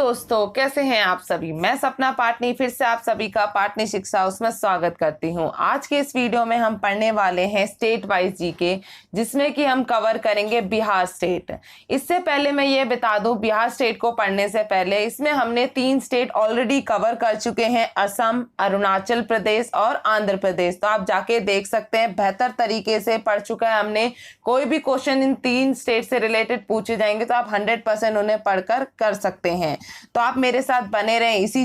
दोस्तों, कैसे हैं आप सभी। मैं सपना पाटनी फिर से आप सभी का पाटनी शिक्षा उसमें स्वागत करती हूं। आज के इस वीडियो में हम पढ़ने वाले हैं स्टेट वाइज जीके, जिसमें कि हम कवर करेंगे बिहार स्टेट। इससे पहले मैं ये बता दूं, बिहार स्टेट को पढ़ने से पहले इसमें हमने 3 स्टेट ऑलरेडी कवर कर चुके हैं, असम, अरुणाचल प्रदेश और आंध्र प्रदेश। तो आप जाके देख सकते हैं, बेहतर तरीके से पढ़ चुका है हमने। कोई भी क्वेश्चन इन 3 स्टेट से रिलेटेड पूछे जाएंगे तो आप 100% उन्हें पढ़कर कर सकते हैं। तो आप मेरे साथ बने रहें इसी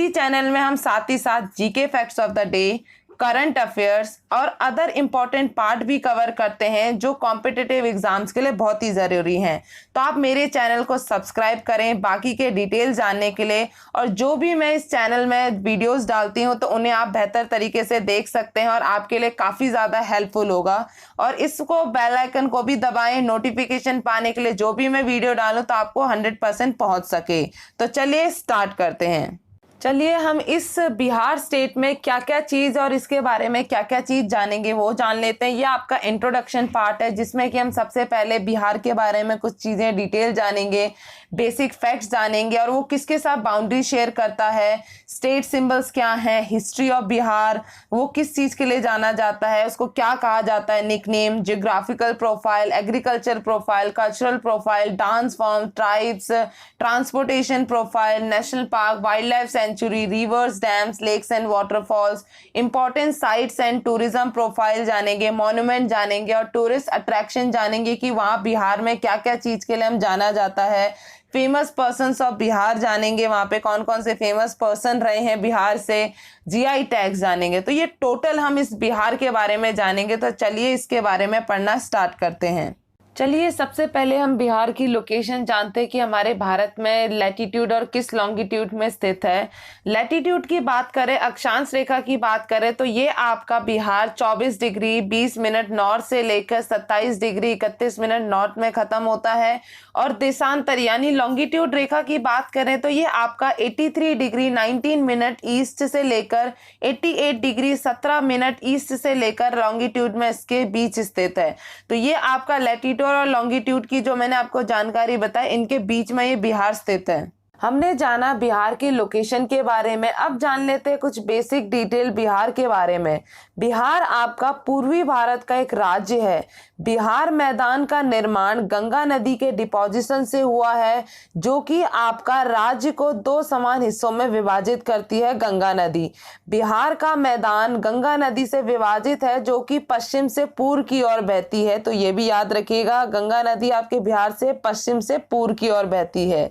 चैनल में हम साथ ही साथ GK facts of the day, current affairs और अदर इंपॉर्टेंट पार्ट भी कवर करते हैं जो कॉम्पिटिटिव एग्जाम्स के लिए बहुत ही ज़रूरी हैं। तो आप मेरे चैनल को सब्सक्राइब करें बाकी के डिटेल जानने के लिए, और जो भी मैं इस चैनल में वीडियोस डालती हूं तो उन्हें आप बेहतर तरीके से देख सकते हैं और आपके लिए काफ़ी ज़्यादा हेल्पफुल होगा। और इसको बेल आइकन को भी दबाएं नोटिफिकेशन पाने के लिए, जो भी मैं वीडियो डालूं तो आपको 100% पहुँच सके। तो चलिए स्टार्ट करते हैं। चलिए हम इस बिहार स्टेट में क्या क्या चीज़ और इसके बारे में क्या क्या चीज़ जानेंगे वो जान लेते हैं। ये आपका इंट्रोडक्शन पार्ट है, जिसमें कि हम सबसे पहले बिहार के बारे में कुछ चीज़ें डिटेल जानेंगे, बेसिक फैक्ट्स जानेंगे और वो किसके साथ बाउंड्री शेयर करता है, स्टेट सिंबल्स क्या हैं, हिस्ट्री ऑफ बिहार, वो किस चीज़ के लिए जाना जाता है, उसको क्या कहा जाता है, nickname, geographical profile, agriculture profile, cultural profile, dance form, tribes, transportation profile, national park, wildlife sanctuary, rivers, dams, lakes and waterfalls, important sites and tourism profile जानेंगे, मॉन्यूमेंट जानेंगे और टूरिस्ट अट्रैक्शन जानेंगे कि वहाँ बिहार में क्या क्या चीज़ के लिए हम जाना जाता है। फेमस पर्सन्स ऑफ बिहार जानेंगे, वहाँ पे कौन कौन से फेमस पर्सन रहे हैं बिहार से, जीआई टैग्स जानेंगे। तो ये टोटल हम इस बिहार के बारे में जानेंगे। तो चलिए इसके बारे में पढ़ना स्टार्ट करते हैं। चलिए सबसे पहले हम बिहार की लोकेशन जानते हैं कि हमारे भारत में लैटिट्यूड और किस लॉन्गिट्यूड में स्थित है। लैटिट्यूड की बात करें, अक्षांश रेखा की बात करें तो ये आपका बिहार 24 डिग्री 20 मिनट नॉर्थ से लेकर 27 डिग्री 31 मिनट नॉर्थ में खत्म होता है। और देशांतर यानी लॉन्गिट्यूड रेखा की बात करें तो ये आपका 83 डिग्री 19 मिनट ईस्ट से लेकर 88 डिग्री 17 मिनट ईस्ट से लेकर लॉन्गिट्यूड में इसके बीच स्थित है। तो ये आपका लैटिट्यूड और लॉन्गिट्यूड की जो मैंने आपको जानकारी बताई, इनके बीच में ये बिहार स्थित है। हमने जाना बिहार की लोकेशन के बारे में, अब जान लेते हैं कुछ बेसिक डिटेल बिहार के बारे में। बिहार आपका पूर्वी भारत का एक राज्य है। बिहार मैदान का निर्माण गंगा नदी के डिपोजिशन से हुआ है, जो कि आपका राज्य को 2 समान हिस्सों में विभाजित करती है गंगा नदी। बिहार का मैदान गंगा नदी से विभाजित है, जो कि पश्चिम से पूर्व की ओर बहती है। तो ये भी याद रखिएगा, गंगा नदी आपके बिहार से पश्चिम से पूर्व की ओर बहती है।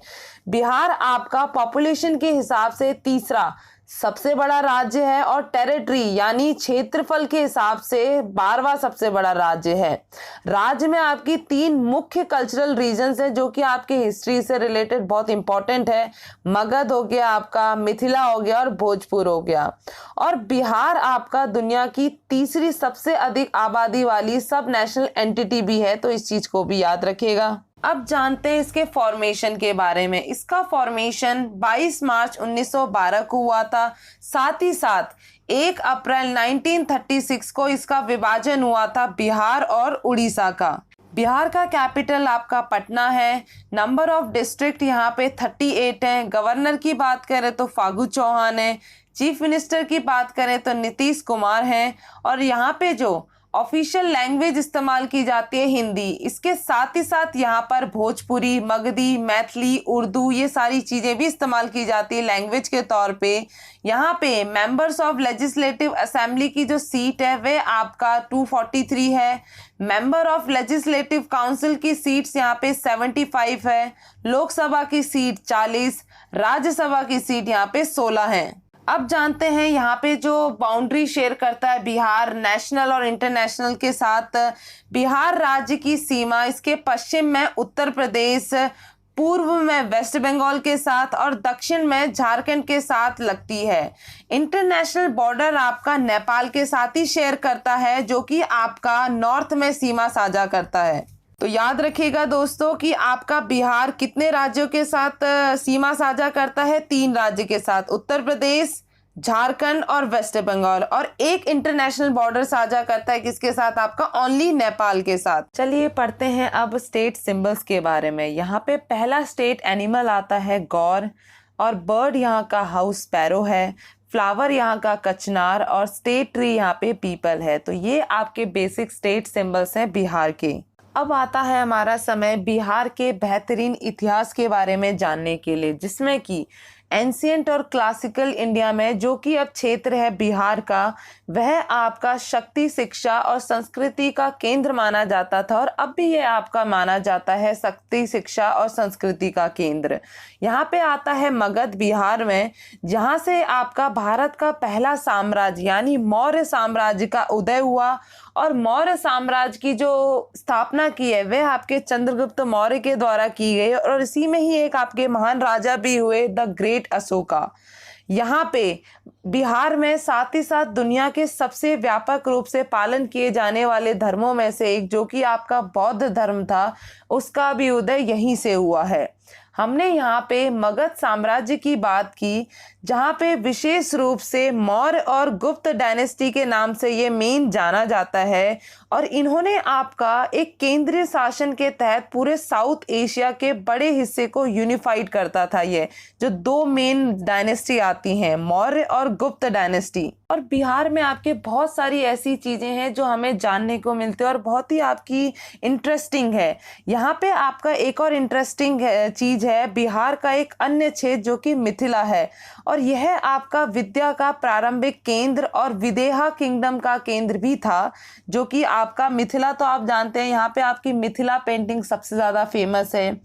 बिहार आपका पॉपुलेशन के हिसाब से तीसरा सबसे बड़ा राज्य है और टेरिटरी यानी क्षेत्रफल के हिसाब से 12वां सबसे बड़ा राज्य है। राज्य में आपकी 3 मुख्य कल्चरल रीजन्स हैं, जो कि आपके हिस्ट्री से रिलेटेड बहुत इंपॉर्टेंट है। मगध हो गया आपका, मिथिला हो गया और भोजपुर हो गया। और बिहार आपका दुनिया की तीसरी सबसे अधिक आबादी वाली सब नेशनल एंटिटी भी है, तो इस चीज को भी याद रखिएगा। अब जानते हैं इसके फॉर्मेशन के बारे में। इसका फॉर्मेशन 22 मार्च 1912 को हुआ था। साथ ही साथ 1 अप्रैल 1936 को इसका विभाजन हुआ था बिहार और उड़ीसा का। बिहार का कैपिटल आपका पटना है। नंबर ऑफ डिस्ट्रिक्ट यहाँ पे 38 हैं। गवर्नर की बात करें तो फागू चौहान है। चीफ मिनिस्टर की बात करें तो नीतीश कुमार हैं। और यहाँ पे जो ऑफिशियल लैंग्वेज इस्तेमाल की जाती है हिंदी। इसके साथ ही साथ यहाँ पर भोजपुरी, मगधी, मैथिली, उर्दू, ये सारी चीज़ें भी इस्तेमाल की जाती है लैंग्वेज के तौर पे। यहाँ पे मेंबर्स ऑफ लेजिस्लेटिव असेंबली की जो सीट है वह आपका 243 है। मेंबर ऑफ लेजिस्लेटिव काउंसिल की सीट्स यहाँ पे 75 है। लोकसभा की सीट 40, राज्यसभा की सीट यहाँ पे 16 है। अब जानते हैं यहाँ पे जो बाउंड्री शेयर करता है बिहार नेशनल और इंटरनेशनल के साथ। बिहार राज्य की सीमा इसके पश्चिम में उत्तर प्रदेश, पूर्व में वेस्ट बंगाल के साथ और दक्षिण में झारखंड के साथ लगती है। इंटरनेशनल बॉर्डर आपका नेपाल के साथ ही शेयर करता है, जो कि आपका नॉर्थ में सीमा साझा करता है। तो याद रखिएगा दोस्तों कि आपका बिहार कितने राज्यों के साथ सीमा साझा करता है? 3 राज्य के साथ, उत्तर प्रदेश, झारखंड और वेस्ट बंगाल, और एक इंटरनेशनल बॉर्डर साझा करता है किसके साथ? आपका ओनली नेपाल के साथ। चलिए पढ़ते हैं अब स्टेट सिंबल्स के बारे में। यहाँ पे पहला स्टेट एनिमल आता है गौर, और बर्ड यहाँ का हाउस स्पैरो है, फ्लावर यहाँ का कचनार, और स्टेट ट्री यहाँ पे पीपल है। तो ये आपके बेसिक स्टेट सिंबल्स हैं बिहार के। अब आता है हमारा समय बिहार के बेहतरीन इतिहास के बारे में जानने के लिए, जिसमें कि एंशियंट और क्लासिकल इंडिया में जो कि अब क्षेत्र है बिहार का, वह आपका शक्ति, शिक्षा और संस्कृति का केंद्र माना जाता था, और अब भी यह आपका माना जाता है शक्ति, शिक्षा और संस्कृति का केंद्र। यहाँ पे आता है मगध बिहार में, जहाँ से आपका भारत का पहला साम्राज्य यानी मौर्य साम्राज्य का उदय हुआ, और मौर्य साम्राज्य की जो स्थापना की है वह आपके चंद्रगुप्त मौर्य के द्वारा की गई, और इसी में ही एक आपके महान राजा भी हुए, द ग्रेट अशोका। यहाँ पे बिहार में साथ ही साथ दुनिया के सबसे व्यापक रूप से पालन किए जाने वाले धर्मों में से एक, जो कि आपका बौद्ध धर्म था, उसका भी उदय यहीं से हुआ है। हमने यहाँ पे मगध साम्राज्य की बात की, जहाँ पे विशेष रूप से मौर्य और गुप्त डायनेस्टी के नाम से ये मेन जाना जाता है, और इन्होंने आपका एक केंद्रीय शासन के तहत पूरे साउथ एशिया के बड़े हिस्से को यूनिफाइड करता था। ये जो दो मेन डायनेस्टी आती हैं, मौर्य और गुप्त डायनेस्टी। और बिहार में आपके बहुत सारी ऐसी चीज़ें हैं जो हमें जानने को मिलती है और बहुत ही आपकी इंटरेस्टिंग है। यहाँ पे आपका एक और इंटरेस्टिंग चीज़ है, बिहार का एक अन्य क्षेत्र जो कि मिथिला है, और यह आपका विद्या का प्रारंभिक केंद्र और विदेहा किंगडम का केंद्र भी था, जो कि आपका मिथिला, तो आप जानते हैं यहाँ पे आपकी मिथिला पेंटिंग सबसे ज़्यादा फेमस है।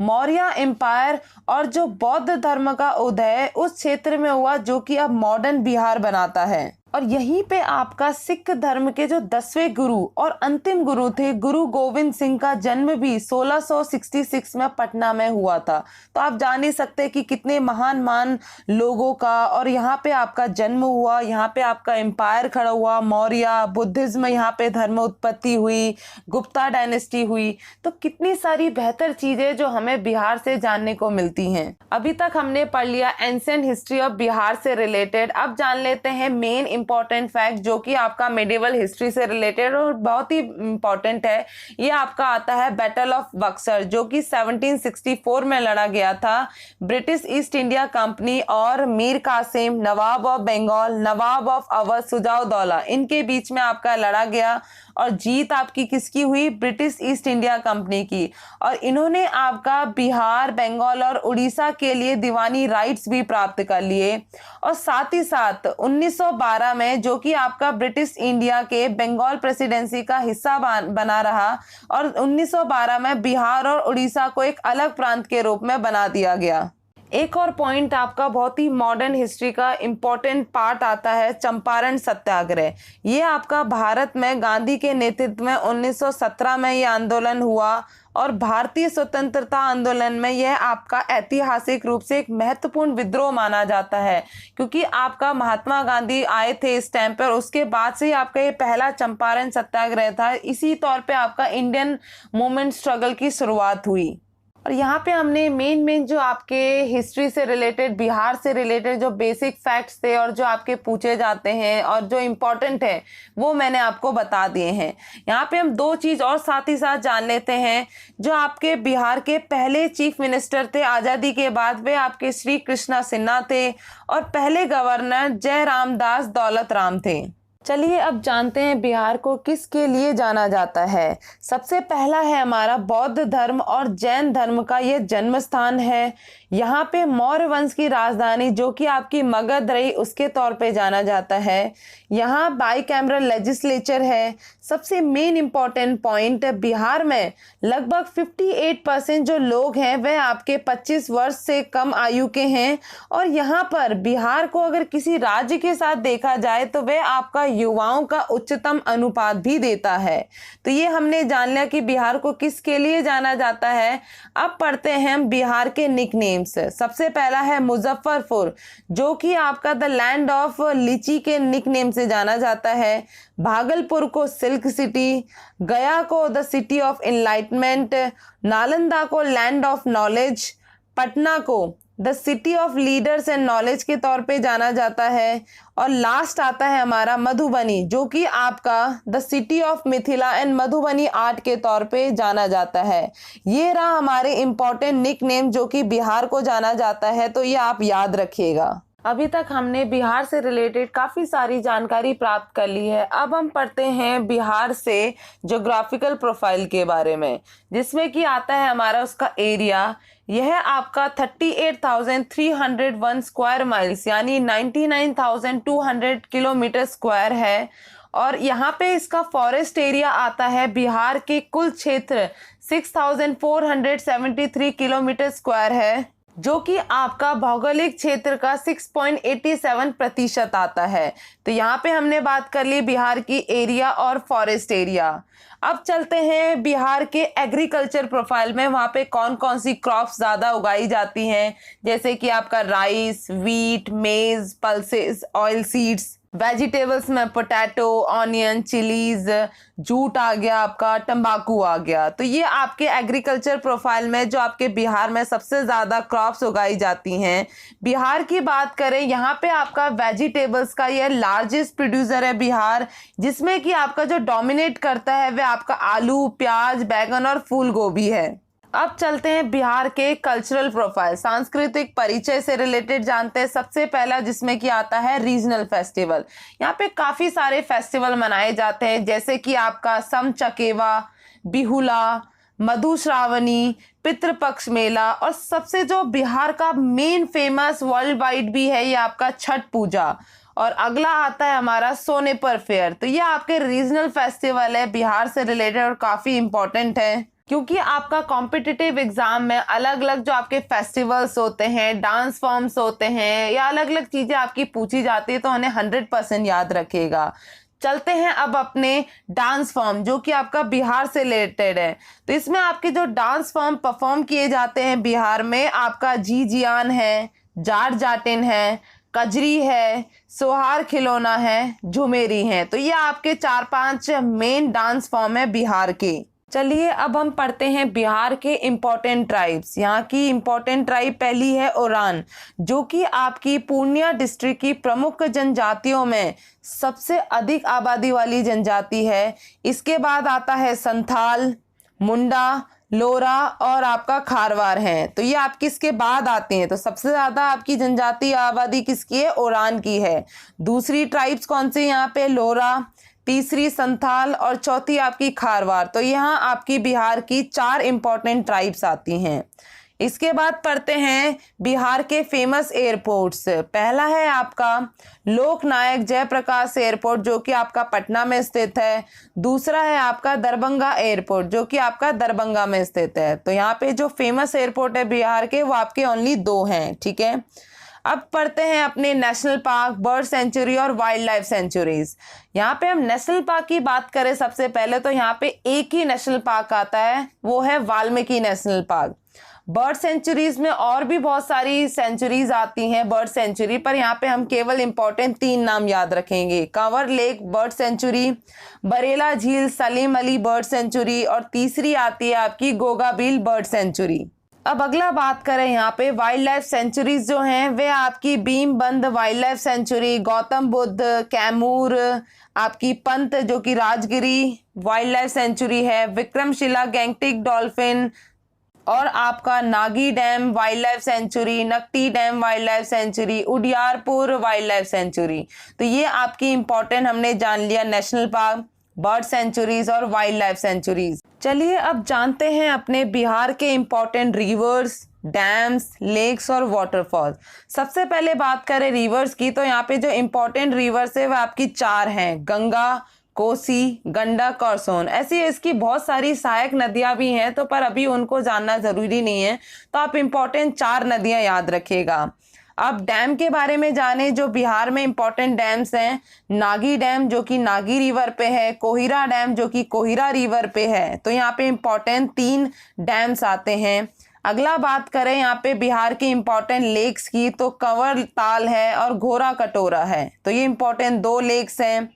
मौर्य एम्पायर और जो बौद्ध धर्म का उदय उस क्षेत्र में हुआ, जो कि अब मॉडर्न बिहार बनाता है। और यहीं पे आपका सिख धर्म के जो 10वें गुरु और अंतिम गुरु थे, गुरु गोविंद सिंह का जन्म भी 1666 में पटना में हुआ था। तो आप जान ही सकते हैं कि कितने महान लोगों का और यहाँ पे आपका जन्म हुआ, यहाँ पे आपका एम्पायर खड़ा हुआ, मौर्य, बुद्धिज्म यहाँ पे धर्म उत्पत्ति हुई, गुप्ता डायनेस्टी हुई। तो कितनी सारी बेहतर चीजें जो हमें बिहार से जानने को मिलती हैं। अभी तक हमने पढ़ लिया एंशिएंट हिस्ट्री ऑफ बिहार से रिलेटेड। अब जान लेते हैं मेन इंपॉर्टेंट फैक्ट, जो कि आपका मेडिवल हिस्ट्री से रिलेटेड और बहुत ही इंपॉर्टेंट है। ये आपका आता है बैटल ऑफ बक्सर, जो कि 1764 में लड़ा गया था। ब्रिटिश ईस्ट इंडिया कंपनी और मीर कासिम, नवाब ऑफ बंगाल, नवाब ऑफ अवध, सुजाउद्दौला, इनके बीच में आपका लड़ा गया, और जीत आपकी किसकी हुई? ब्रिटिश ईस्ट इंडिया कंपनी की। और इन्होंने आपका बिहार, बंगाल और उड़ीसा के लिए दीवानी राइट्स भी प्राप्त कर लिए। और साथ ही साथ 1912 में, जो कि आपका ब्रिटिश इंडिया के बंगाल प्रेसिडेंसी का हिस्सा बना रहा, और 1912 में बिहार और उड़ीसा को एक अलग प्रांत के रूप में बना दिया गया। एक और पॉइंट आपका बहुत ही मॉडर्न हिस्ट्री का इम्पोर्टेंट पार्ट आता है, चंपारण सत्याग्रह। ये आपका भारत में गांधी के नेतृत्व में 1917 में ये आंदोलन हुआ, और भारतीय स्वतंत्रता आंदोलन में यह आपका ऐतिहासिक रूप से एक महत्वपूर्ण विद्रोह माना जाता है, क्योंकि आपका महात्मा गांधी आए थे इस टाइम पर। उसके बाद से ही आपका ये पहला चंपारण सत्याग्रह था। इसी तौर पे आपका इंडियन मूवमेंट स्ट्रगल की शुरुआत हुई। और यहाँ पे हमने मेन जो आपके हिस्ट्री से रिलेटेड, बिहार से रिलेटेड जो बेसिक फैक्ट्स थे और जो आपके पूछे जाते हैं और जो इम्पोर्टेंट है, वो मैंने आपको बता दिए हैं। यहाँ पे हम दो चीज़ और साथ ही साथ जान लेते हैं। जो आपके बिहार के पहले चीफ मिनिस्टर थे आज़ादी के बाद, वे आपके श्री कृष्णा सिन्हा थे, और पहले गवर्नर जयराम दास दौलत राम थे। चलिए अब जानते हैं बिहार को किसके लिए जाना जाता है। सबसे पहला है हमारा बौद्ध धर्म और जैन धर्म का यह जन्म स्थान है। यहाँ पे मौर्य वंश की राजधानी, जो कि आपकी मगध रही, उसके तौर पे जाना जाता है। यहाँ बाईकैमरल लेजिस्लेचर है। सबसे मेन इंपॉर्टेंट पॉइंट, बिहार में लगभग 58% जो लोग हैं वह आपके 25 वर्ष से कम आयु के हैं, और यहाँ पर बिहार को अगर किसी राज्य के साथ देखा जाए तो वह आपका युवाओं का उच्चतम अनुपात भी देता है। तो ये हमने जान लिया कि बिहार को किसके लिए जाना जाता है। अब पढ़ते हैं हम बिहार के निकनेम्स। सबसे पहला है मुजफ्फरपुर, जो कि आपका द लैंड ऑफ लीची के निकनेम से जाना जाता है। भागलपुर को सिल्क सिटी, गया को the city of enlightenment, Nalanda को लैंड ऑफ नॉलेज, पटना को the city of leaders and knowledge के तौर पे जाना जाता है। और लास्ट आता है हमारा मधुबनी, जो कि आपका the city of Mithila and Madhubani art के तौर पे जाना जाता है। ये रहा हमारे इंपॉर्टेंट निक नेम जो कि बिहार को जाना जाता है, तो ये आप याद रखिएगा। अभी तक हमने बिहार से रिलेटेड काफ़ी सारी जानकारी प्राप्त कर ली है। अब हम पढ़ते हैं बिहार से ज्योग्राफिकल प्रोफाइल के बारे में, जिसमें कि आता है हमारा उसका एरिया। यह आपका 38,301 स्क्वायर माइल्स यानी 99,200 किलोमीटर स्क्वायर है। और यहाँ पे इसका फॉरेस्ट एरिया आता है बिहार के कुल क्षेत्र 6,473 किलोमीटर स्क्वायर है, जो कि आपका भौगोलिक क्षेत्र का 6.87% आता है। तो यहाँ पे हमने बात कर ली बिहार की एरिया और फॉरेस्ट एरिया। अब चलते हैं बिहार के एग्रीकल्चर प्रोफाइल में, वहाँ पे कौन कौन सी क्रॉप्स ज़्यादा उगाई जाती हैं, जैसे कि आपका राइस, वीट, मेज, पल्सेस, ऑयल सीड्स। वेजिटेबल्स में पोटैटो, ऑनियन, चिलीज, जूट आ गया, आपका तंबाकू आ गया। तो ये आपके एग्रीकल्चर प्रोफाइल में जो आपके बिहार में सबसे ज़्यादा क्रॉप्स उगाई जाती हैं। बिहार की बात करें, यहाँ पे आपका वेजिटेबल्स का ये लार्जेस्ट प्रोड्यूसर है बिहार, जिसमें कि आपका जो डोमिनेट करता है वह आपका आलू, प्याज, बैगन और फूल गोभी है। अब चलते हैं बिहार के कल्चरल प्रोफाइल, सांस्कृतिक परिचय से रिलेटेड जानते हैं। सबसे पहला जिसमें कि आता है रीजनल फेस्टिवल। यहाँ पे काफ़ी सारे फेस्टिवल मनाए जाते हैं, जैसे कि आपका सम चकेवा, बिहुला, मधुश्रावणी, पितृपक्ष मेला, और सबसे जो बिहार का मेन फेमस वर्ल्ड वाइड भी है ये आपका छठ पूजा। और अगला आता है हमारा सोनेपर फेयर। तो ये आपके रीजनल फेस्टिवल है बिहार से रिलेटेड और काफ़ी इंपॉर्टेंट है, क्योंकि आपका कॉम्पिटिटिव एग्जाम में अलग अलग जो आपके फेस्टिवल्स होते हैं, डांस फॉर्म्स होते हैं, या अलग अलग चीज़ें आपकी पूछी जाती है, तो उन्हें 100% याद रखिएगा। चलते हैं अब अपने डांस फॉर्म, जो कि आपका बिहार से रिलेटेड है। तो इसमें आपके जो डांस फॉर्म परफॉर्म किए जाते हैं बिहार में, आपका जी जियान है, जाट जाटिन है, कजरी है, सोहार खिलौना है, झुमेरी है। तो ये आपके 4-5 मेन डांस फॉर्म है बिहार के। चलिए अब हम पढ़ते हैं बिहार के इम्पोर्टेंट ट्राइब्स। यहाँ की इम्पोर्टेंट ट्राइब पहली है ओरान, जो कि आपकी पूर्णिया डिस्ट्रिक्ट की प्रमुख जनजातियों में सबसे अधिक आबादी वाली जनजाति है। इसके बाद आता है संथाल, मुंडा, लोरा और आपका खारवार है। तो ये आप किसके बाद आते हैं? तो सबसे ज़्यादा आपकी जनजाति आबादी किसकी है? ओरान की है। दूसरी ट्राइब्स कौन सी यहाँ पे? लोरा, तीसरी संथाल और चौथी आपकी खारवार। तो यहाँ आपकी बिहार की 4 इंपॉर्टेंट ट्राइब्स आती हैं। इसके बाद पढ़ते हैं बिहार के फेमस एयरपोर्ट्स। पहला है आपका लोकनायक जयप्रकाश एयरपोर्ट, जो कि आपका पटना में स्थित है। दूसरा है आपका दरभंगा एयरपोर्ट, जो कि आपका दरभंगा में स्थित है। तो यहाँ पे जो फेमस एयरपोर्ट है बिहार के, वो आपके ओनली 2 हैं, ठीक है। अब पढ़ते हैं अपने नेशनल पार्क, बर्ड सेंचुरी और वाइल्ड लाइफ सेंचुरीज। यहाँ पे हम नेशनल पार्क की बात करें सबसे पहले, तो यहाँ पे एक ही नेशनल पार्क आता है, वो है Valmiki national park. Bird sanctuaries में और भी बहुत सारी सेंचुरीज आती हैं बर्ड सेंचुरी, पर यहाँ पे हम केवल इंपॉर्टेंट 3 नाम याद रखेंगे। Kanwar lake bird sanctuary, Barela झील सलीम अली बर्ड सेंचुरी, और तीसरी आती है आपकी गोगाबिल बर्ड सेंचुरी। अब अगला बात करें यहाँ पे वाइल्ड लाइफ सेंचुरीज जो हैं, वे आपकी Bhimbandh wildlife sanctuary, Gautam Buddha, Kaimur, आपकी पंत जो कि राजगिरी वाइल्ड लाइफ सेंचुरी है, विक्रमशिला गैंगटिक डॉल्फिन, और आपका Nagi dam wildlife sanctuary, Nakti dam wildlife sanctuary, Udaipur wildlife sanctuary. तो ये आपकी इंपॉर्टेंट हमने जान लिया नेशनल पार्क, बर्ड सेंचुरीज और वाइल्ड लाइफ सेंचुरीज। चलिए अब जानते हैं अपने बिहार के इंपॉर्टेंट रिवर्स, डैम्स, लेक्स और वाटरफॉल्स। सबसे पहले बात करें रिवर्स की, तो यहाँ पे जो इंपॉर्टेंट रिवर्स है वह आपकी 4 हैं, गंगा, कोसी, गंडक और सोन। ऐसी इसकी बहुत सारी सहायक नदियां भी हैं, तो पर अभी उनको जानना जरूरी नहीं है, तो आप इंपॉर्टेंट 4 नदियां याद रखिएगा। अब डैम के बारे में जाने, जो बिहार में इंपॉर्टेंट डैम्स हैं, नागी डैम जो कि नागी रिवर पे है, कोहिरा डैम जो कि कोहिरा रिवर पे है। तो यहाँ पे इंपॉर्टेंट 3 डैम्स आते हैं। अगला बात करें यहाँ पे बिहार के इंपॉर्टेंट लेक्स की, तो कंवर ताल है और घोरा कटोरा है। तो ये इंपॉर्टेंट 2 लेक्स हैं।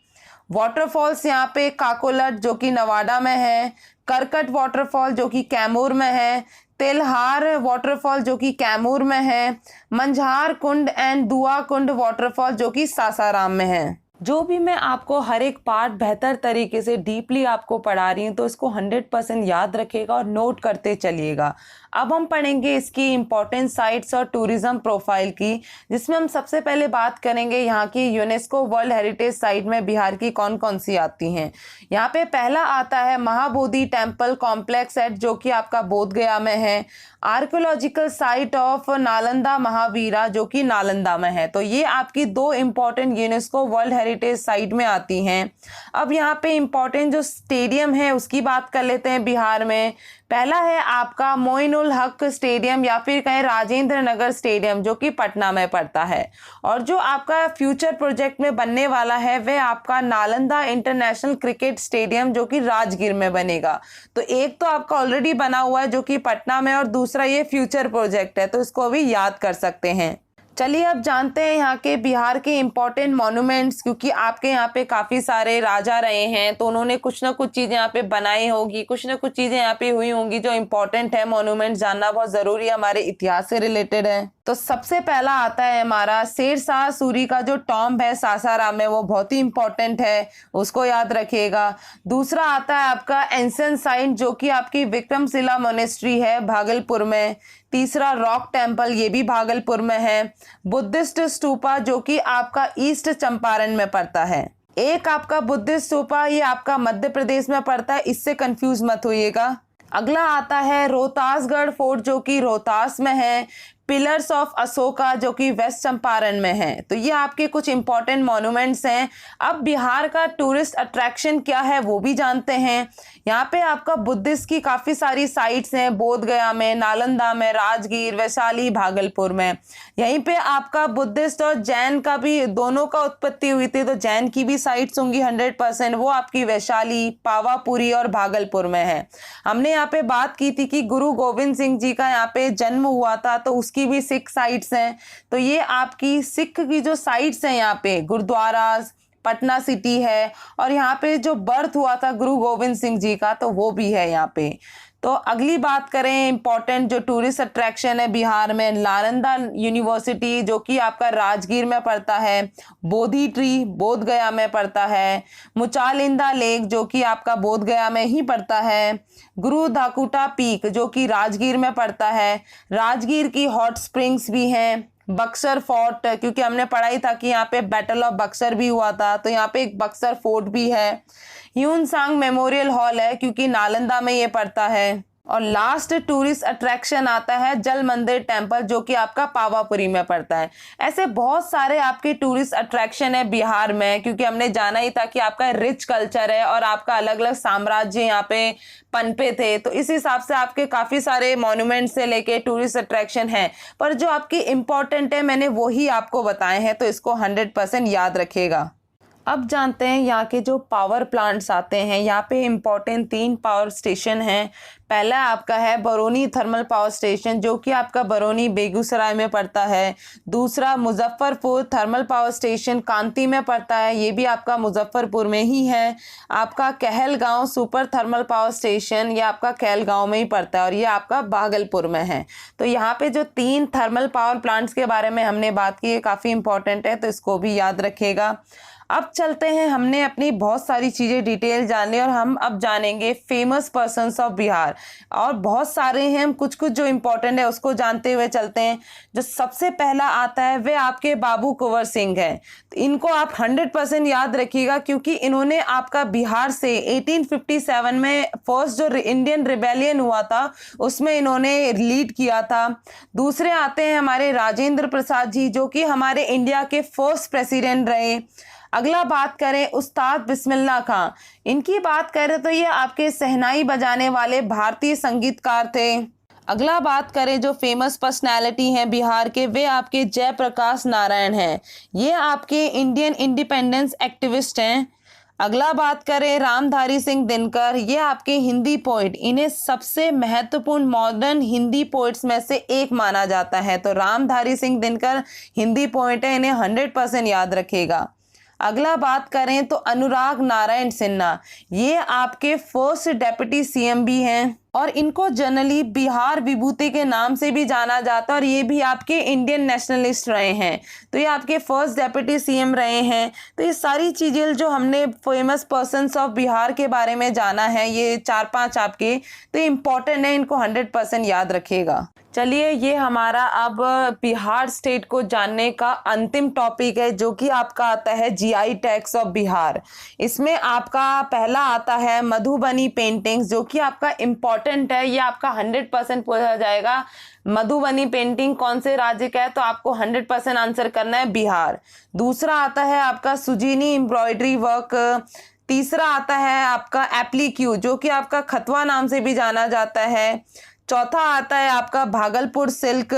वाटरफॉल्स यहाँ पे काकोलट जो कि नवादा में है, करकट वाटरफॉल जो कि कैमूर में है, तेलहार वाटरफॉल जो कि कैमूर में है, मंझार कुंड एंड दुआ कुंड वाटरफॉल जो कि सासाराम में है। जो भी मैं आपको हर एक पार्ट बेहतर तरीके से डीपली आपको पढ़ा रही हूँ तो इसको 100% याद रखिएगा और नोट करते चलिएगा। अब हम पढ़ेंगे इसकी इम्पोर्टेंट साइट्स और टूरिज्म प्रोफाइल की, जिसमें हम सबसे पहले बात करेंगे यहाँ की यूनेस्को वर्ल्ड हेरिटेज साइट में बिहार की कौन कौन सी आती हैं। यहाँ पे पहला आता है महाबोधि टेम्पल कॉम्प्लेक्स एट जो कि आपका बोध गया में है, archaeological site of Nalanda Mahavira जो कि नालंदा में है। तो ये आपकी दो important UNESCO world heritage site में आती हैं। अब यहाँ पे इम्पोर्टेंट जो स्टेडियम है उसकी बात कर लेते हैं बिहार में। पहला है आपका मोइनुल हक स्टेडियम या फिर कहें राजेंद्र नगर स्टेडियम जो कि पटना में पड़ता है, और जो आपका फ्यूचर प्रोजेक्ट में बनने वाला है वह आपका नालंदा इंटरनेशनल क्रिकेट स्टेडियम जो कि राजगीर में बनेगा। तो एक तो आपका ऑलरेडी बना हुआ है जो कि पटना में, और दूसरा ये फ्यूचर प्रोजेक्ट है, तो इसको भी याद कर सकते हैं। चलिए अब जानते हैं यहाँ के बिहार के इम्पोर्टेंट मॉन्यूमेंट्स, क्योंकि आपके यहाँ पे काफ़ी सारे राजा रहे हैं तो उन्होंने कुछ ना कुछ चीज़ें यहाँ पे बनाई होगी, कुछ ना कुछ चीज़ें यहाँ पे हुई होंगी जो इम्पोर्टेंट है। मॉन्यूमेंट जानना बहुत ज़रूरी है, हमारे इतिहास से रिलेटेड है। तो सबसे पहला आता है हमारा शेरशाह सूरी का जो टॉम्ब है सासाराम में, वो बहुत ही इंपॉर्टेंट है, उसको याद रखिएगा। दूसरा आता है आपका एंशिएंट साइट जो कि आपकी विक्रमशिला मोनेस्ट्री है भागलपुर में। तीसरा रॉक टेम्पल, ये भी भागलपुर में है। बुद्धिस्ट स्तूपा जो कि आपका ईस्ट चंपारण में पड़ता है। एक आपका बुद्धिस्ट स्तूपा ये आपका मध्य प्रदेश में पड़ता है, इससे कंफ्यूज मत होइएगा। अगला आता है रोहतासगढ़ फोर्ट जो कि रोहतास में है। पिलर्स ऑफ अशोका जो कि वेस्ट चंपारण में है। तो ये आपके कुछ इंपॉर्टेंट मॉन्यूमेंट्स हैं। अब बिहार का टूरिस्ट अट्रैक्शन क्या है वो भी जानते हैं। यहाँ पे आपका बुद्धिस्ट की काफ़ी सारी साइट्स हैं, बोध गया में, नालंदा में, राजगीर, वैशाली, भागलपुर में। यहीं पे आपका बुद्धिस्ट और जैन का भी दोनों का उत्पत्ति हुई थी, तो जैन की भी साइट्स होंगी 100%, वो आपकी वैशाली, पावापुरी और भागलपुर में है। हमने यहाँ पे बात की थी कि गुरु गोविंद सिंह जी का यहाँ पे जन्म हुआ था, तो की भी सिख साइट्स हैं। तो ये आपकी सिख की जो साइट्स हैं यहाँ पे गुरुद्वारा, पटना सिटी है, और यहाँ पे जो बर्थ हुआ था गुरु गोविंद सिंह जी का तो वो भी है यहाँ पे। तो अगली बात करें इंपॉर्टेंट जो टूरिस्ट अट्रैक्शन है बिहार में, नालंदा यूनिवर्सिटी जो कि आपका राजगीर में पड़ता है। बोधि ट्री बोध गया में पड़ता है। मुचालिंदा लेक जो कि आपका बोध गया में ही पड़ता है। गुरु धाकुटा पीक जो कि राजगीर में पड़ता है। राजगीर की हॉट स्प्रिंग्स भी हैं। बक्सर फोर्ट, क्योंकि हमने पढ़ा ही था कि यहाँ पे बैटल ऑफ बक्सर भी हुआ था, तो यहाँ पे एक बक्सर फोर्ट भी है। ह्यूनसांग मेमोरियल हॉल है क्योंकि नालंदा में ये पड़ता है। और लास्ट टूरिस्ट अट्रैक्शन आता है जल मंदिर टेम्पल जो कि आपका पावापुरी में पड़ता है। ऐसे बहुत सारे आपके टूरिस्ट अट्रैक्शन है बिहार में, क्योंकि हमने जाना ही था कि आपका रिच कल्चर है और आपका अलग अलग साम्राज्य यहाँ पे पनपे थे, तो इस हिसाब से आपके काफ़ी सारे मॉन्यूमेंट से लेके टूरिस्ट अट्रैक्शन हैं। पर जो आपकी इम्पोर्टेंट है मैंने वही आपको बताए हैं, तो इसको 100% याद रखिएगा। अब जानते हैं यहाँ के जो पावर प्लांट्स आते हैं। यहाँ पे इम्पोर्टेंट 3 पावर स्टेशन हैं। पहला आपका है बरौनी थर्मल पावर स्टेशन जो कि आपका बरौनी बेगूसराय में पड़ता है। दूसरा मुजफ्फरपुर थर्मल पावर स्टेशन कांती में पड़ता है, ये भी आपका मुजफ्फरपुर में ही है। आपका Kahalgaon super thermal power station, ये आपका कहलगांव में ही पड़ता है और ये आपका भागलपुर में है। तो यहाँ पे जो 3 थर्मल पावर प्लांट्स के बारे में हमने बात की है काफ़ी इंपॉर्टेंट है, तो इसको भी याद रखिएगा। अब चलते हैं, हमने अपनी बहुत सारी चीज़ें डिटेल जान ली और हम अब जानेंगे फेमस पर्सन्स ऑफ बिहार। और बहुत सारे हैं, हम कुछ कुछ जो इम्पोर्टेंट है उसको जानते हुए चलते हैं। जो सबसे पहला आता है वे आपके बाबू कुंवर सिंह हैं। तो इनको आप 100% याद रखिएगा क्योंकि इन्होंने आपका बिहार से 1857 में फर्स्ट जो इंडियन रिबेलियन हुआ था उसमें इन्होंने लीड किया था। दूसरे आते हैं हमारे राजेंद्र प्रसाद जी जो कि हमारे इंडिया के फर्स्ट प्रेसिडेंट रहे। अगला बात करें उस्ताद बिस्मिल्लाह खां, इनकी बात करें तो ये आपके शहनाई बजाने वाले भारतीय संगीतकार थे। अगला बात करें जो फेमस पर्सनालिटी हैं बिहार के, वे आपके जयप्रकाश नारायण हैं। ये आपके इंडियन इंडिपेंडेंस एक्टिविस्ट हैं। अगला बात करें रामधारी सिंह दिनकर, ये आपके हिंदी पोइट, इन्हें सबसे महत्वपूर्ण मॉडर्न हिंदी पोइट्स में से एक माना जाता है। तो रामधारी सिंह दिनकर हिंदी पोइट है, इन्हें 100% याद रखिएगा। अगला बात करें तो अनुराग नारायण सिन्हा, ये आपके फर्स्ट डेप्यूटी सीएम भी हैं और इनको जनरली बिहार विभूति के नाम से भी जाना जाता है और ये भी आपके इंडियन नेशनलिस्ट रहे हैं। तो ये आपके फर्स्ट डेप्यूटी सीएम रहे हैं। तो ये सारी चीज़ें जो हमने फेमस पर्सन्स ऑफ बिहार के बारे में जाना है, ये 4-5 आपके, तो इम्पॉर्टेंट है, इनको 100% याद रखिएगा। चलिए, ये हमारा अब बिहार स्टेट को जानने का अंतिम टॉपिक है, जो कि आपका आता है जीआई टैग्स ऑफ बिहार। इसमें आपका पहला आता है मधुबनी पेंटिंग्स, जो कि आपका इम्पॉर्टेंट है, ये आपका 100% पूछा जाएगा। मधुबनी पेंटिंग कौन से राज्य का है, तो आपको 100% आंसर करना है बिहार। दूसरा आता है आपका सुजीनी एम्ब्रॉयडरी वर्क। तीसरा आता है आपका एप्लीक्यू, जो कि आपका खतवा नाम से भी जाना जाता है। चौथा आता है आपका भागलपुर सिल्क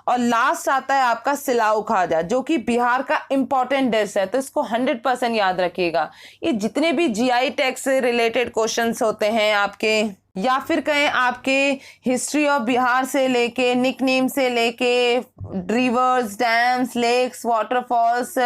और लास्ट आता है आपका सिलाऊ खाजा, जो कि बिहार का इंपॉर्टेंट डिश है। तो इसको 100% याद रखिएगा। ये जितने भी जीआई टैग से रिलेटेड क्वेश्चंस होते हैं आपके, या फिर कहें आपके हिस्ट्री ऑफ बिहार से लेके, निकनेम से लेके, रिवर्स, डैम्स, लेक्स, वाटरफॉल्स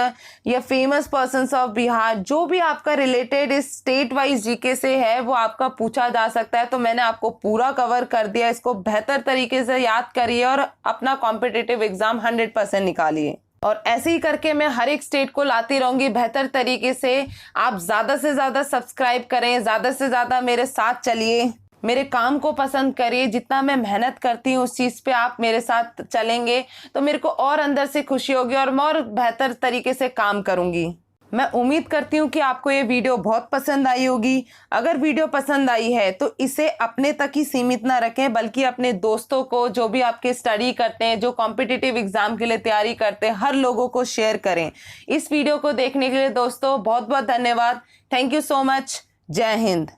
या फेमस पर्सन्स ऑफ बिहार, जो भी आपका रिलेटेड इस स्टेट वाइज जीके से है, वो आपका पूछा जा सकता है। तो मैंने आपको पूरा कवर कर दिया। इसको बेहतर तरीके से याद करिए और अपना कॉम्पिटिटिव एग्जाम 100% निकालिए। और ऐसे ही करके मैं हर एक स्टेट को लाती रहूंगी बेहतर तरीके से। आप ज़्यादा से ज़्यादा सब्सक्राइब करें, ज़्यादा से ज़्यादा मेरे साथ चलिए, मेरे काम को पसंद करिए। जितना मैं मेहनत करती हूँ उस चीज़ पे आप मेरे साथ चलेंगे तो मेरे को और अंदर से खुशी होगी और मैं और बेहतर तरीके से काम करूँगी। मैं उम्मीद करती हूँ कि आपको ये वीडियो बहुत पसंद आई होगी। अगर वीडियो पसंद आई है तो इसे अपने तक ही सीमित ना रखें, बल्कि अपने दोस्तों को, जो भी आपके स्टडी करते हैं, जो कॉम्पिटिटिव एग्जाम के लिए तैयारी करते हैं, हर लोगों को शेयर करें। इस वीडियो को देखने के लिए दोस्तों बहुत बहुत धन्यवाद। Thank you so much. जय हिंद।